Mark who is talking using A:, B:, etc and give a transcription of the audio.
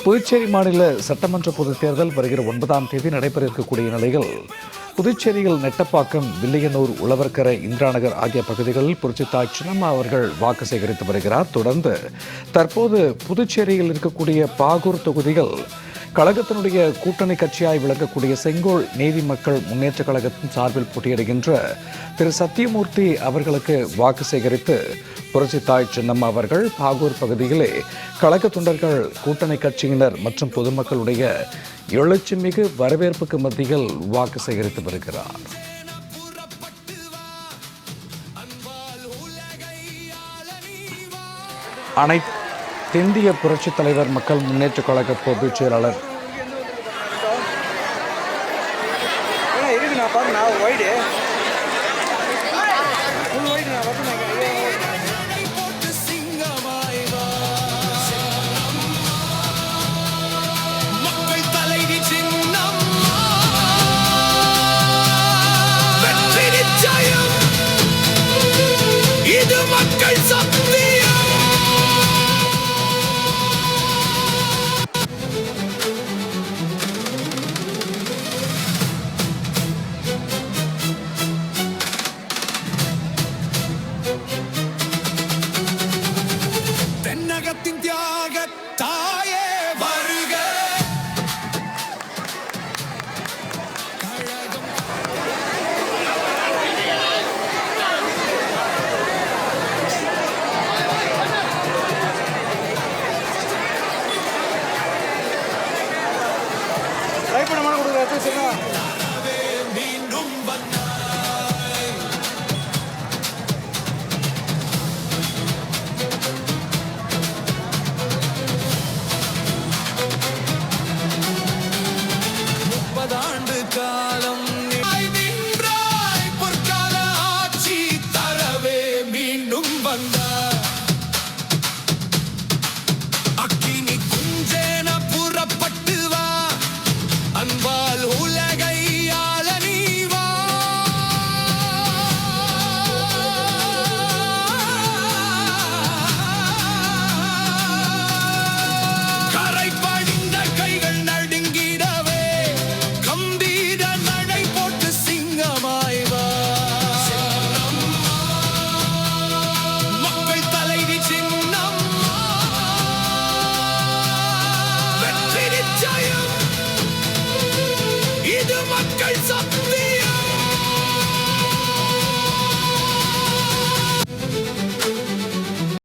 A: புதுச்சேரி மாநில சட்டமன்ற பொதுத் தேர்தல் வருகிற 9ஆம் தேதி நடைபெற இருக்கக்கூடிய நிலையில் புதுச்சேரியில் நெட்டப்பாக்கம், வில்லியனூர், உழவர்கரை, இந்திராநகர் ஆகிய பகுதிகளில் புரட்சித்தாய் சின்னம்மா அவர்கள் வாக்கு சேகரித்து வருகிறார். தொடர்ந்து தற்போது புதுச்சேரியில் இருக்கக்கூடிய பாகூர் தொகுதிகள் கழகத்தினுடைய கூட்டணி கட்சியாய் விளங்கக்கூடிய செங்கோல் நீதி மக்கள் முன்னேற்ற கழகத்தின் சார்பில் போட்டியிடுகின்ற திரு சத்தியமூர்த்தி அவர்களுக்கு வாக்கு சேகரித்து புரட்சித்தாய் சின்னம்மா அவர்கள் பாகூர் பகுதியிலே கழக தொண்டர்கள், கூட்டணி கட்சியினர் மற்றும் பொதுமக்களுடைய எழுச்சிமிகு வரவேற்புக்கு மத்தியில் வாக்கு சேகரித்து வருகிறார். இந்திய புரட்சித் தலைவர் மக்கள் முன்னேற்ற கழக பொதுச் செயலாளர்
B: ட்ரை பண்ண கொடுக்குறது